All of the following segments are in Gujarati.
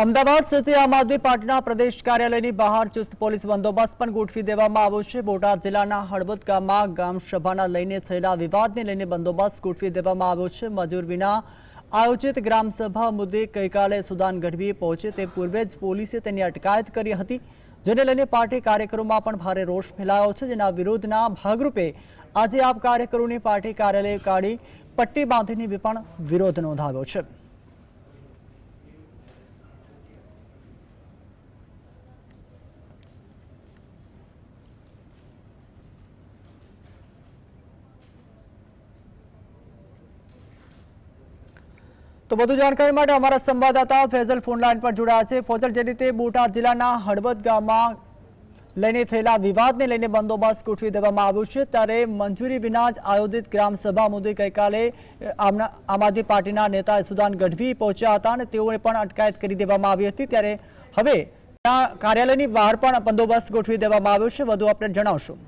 અમદાવાદ સ્થિત આમ આદમી પાર્ટીના પ્રદેશ કાર્યાલયની બહાર ચુસ્ત પોલીસ બંદોબસ્ત પણ ગોઠવી દેવામાં આવ્યો છે। બોટાદ જિલ્લાના હળવદ ગામમાં ગ્રામ સભાના લઈને થયેલા વિવાદને લઈને બંદોબસ્ત ગોઠવી દેવામાં આવ્યો છે। મજૂર વિના આયોજિત ગ્રામ સભા મુદ્દે ગઈકાલે સુદાન ગઢવી પહોંચે તે પૂર્વે જ પોલીસે તેની અટકાયત કરી હતી, જેને લઈને પાર્ટી કાર્યકરોમાં પણ ભારે રોષ ફેલાયો છે, જેના વિરોધના ભાગરૂપે આજે આપ કાર્યકરોની પાર્ટી કાર્યાલય કાઢી પટ્ટી બાંધીને પણ વિરોધ નોંધાવ્યો છે। तो વધુ જાણકારી માટે અમારા સંવાદદાતા ફેઝલ ફોન લાઈન પર જોડાયા છે। ફેઝલ, જે રીતે બોટાદ જિલ્લાના હળવદ ગામમાં લઈને થયેલા વિવાદને લઈને બંદોબસ્ત ગોઠવી દેવામાં આવ્યો છે, ત્યારે મંજૂરી વિના જ આયોજિત ગ્રામ સભા મુદ્દે ગઈકાલે આમ આદમી પાર્ટીના નેતા સુદાન ગઢવી પહોંચ્યા હતા અને તેઓને પણ અટકાયત કરી દેવામાં આવી હતી। ત્યારે હવે ત્યાં કાર્યાલયની બહાર પણ બંદોબસ્ત ગોઠવી દેવામાં આવ્યો છે। વધુ અપડેટ જણાવશો?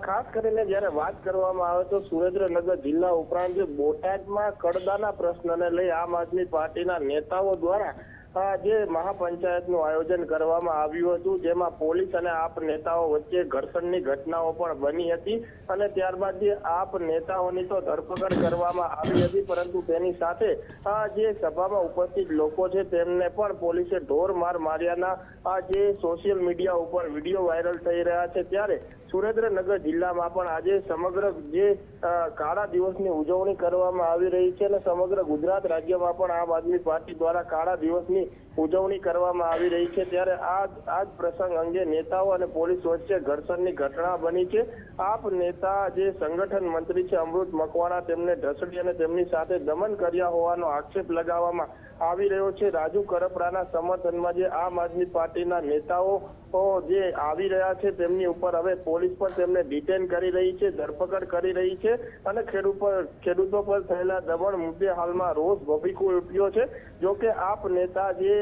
ખાસ કરીને જયારે વાત કરવામાં આવે તો સુરેન્દ્રનગર જિલ્લા ઉપરાંત બોટાદમાં કડદાના પ્રશ્નને લઈ આમ આદમી પાર્ટીના નેતાઓ દ્વારા જે મહાપંચાયતનું આયોજન કરવામાં આવ્યું હતું, જેમાં પોલીસ અને આપ નેતાઓ વચ્ચે ઘર્ષણની ઘટનાઓ પણ બની હતી અને ત્યારબાદ જે આપ નેતાઓની તો ધરપકડ કરવામાં આવી હતી, પરંતુ તેની સાથે જે સભામાં ઉપસ્થિત લોકો છે તેમને પણ પોલીસે ઢોર માર માર્યાના જે સોશિયલ મીડિયા ઉપર વિડીયો વાયરલ થઈ રહ્યા છે। ત્યારે સુરેન્દ્રનગર જિલ્લામાં પણ આજે સમગ્ર જે કાળા દિવસની ઉજવણી કરવામાં આવી રહી છે અને સમગ્ર ગુજરાત રાજ્યમાં પણ આમ આદમી પાર્ટી દ્વારા કાળા દિવસની ઉજવણી કરવામાં આવી રહી છે। ત્યારે આ જ પ્રસંગ અંગે નેતાઓ અને પોલીસ વચ્ચે ઘર્ષણની ઘટના બની છે। આપ નેતા જે સંગઠન મંત્રી છે અમૃત મકવાણા, તેમને ઢસડી અને તેમની સાથે દમન કર્યા હોવાનો આક્ષેપ લગાવવામાં આવી રહ્યો છે। રાજુ કરપડાના સમર્થનમાં જે આમ આદમી પાર્ટીના નેતાઓ જે આવી રહ્યા છે તેમની ઉપર હવે પોલીસ પણ તેમને ડિટેન કરી રહી છે, ધરપકડ કરી રહી છે અને ખેડૂતો પર થયેલા દમન મુદ્દે હાલમાં રોષ ભભૂકી ઉઠ્યો છે। જો કે આપ નેતા જે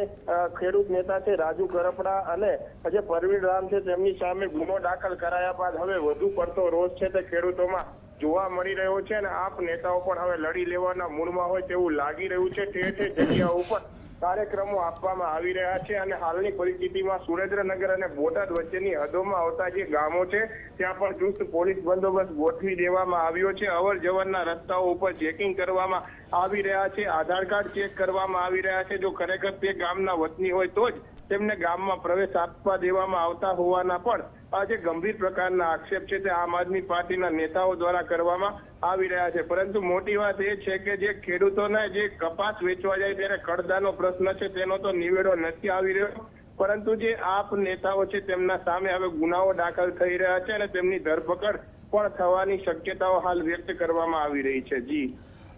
ખેડૂત નેતા છે રાજુ કરપડા અને જે પરવીણ રામ છે તેમની સામે ગુનો દાખલ કરાયા બાદ હવે વધુ પડતો રોષ છે તે ખેડૂતોમાં જોવા મળી રહ્યો છે અને આપ નેતાઓ પણ હવે લડી લેવાના મૂડમાં હોય તેવું લાગી રહ્યું છે। ઠેર ઠેર જગ્યાઓ ઉપર કાર્યક્રમો આપવામાં આવી રહ્યા છે અને હાલની પરિસ્થિતિમાં સુરેન્દ્રનગર અને બોટાદ વચ્ચેની હદોમાં આવતા જે ગામો છે ત્યાં પણ ચુસ્ત પોલીસ બંદોબસ્ત ગોઠવી દેવામાં આવ્યો છે। અવર જવરના રસ્તાઓ ઉપર ચેકિંગ કરવામાં આવી રહ્યા છે, આધાર કાર્ડ ચેક કરવામાં આવી રહ્યા છે। જો ખરેખર તે ગામના વતની હોય તો જ તેમને ગામમાં પ્રવેશ આપવા દેવામાં આવતા હોવાના પણ આ જે ગંભીર પ્રકારના આક્ષેપ છે તે આમ આદમી પાર્ટીના નેતાઓ દ્વારા કરવામાં આવી રહ્યા છે। પરંતુ મોટી વાત એ છે કે જે ખેડૂતોને જે કપાસ વેચવા જાય ત્યારે કડદાનો પ્રશ્ન છે તેનો તો નિવેડો નથી આવી રહ્યો, પરંતુ જે આપ નેતાઓ છે તેમના સામે હવે ગુનાઓ દાખલ થઈ રહ્યા છે અને તેમની ધરપકડ પણ થવાની શક્યતાઓ હાલ વ્યક્ત કરવામાં આવી રહી છે। જી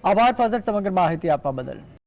આભાર ફઝલ, સમગ્ર માહિતી આપવા બદલ।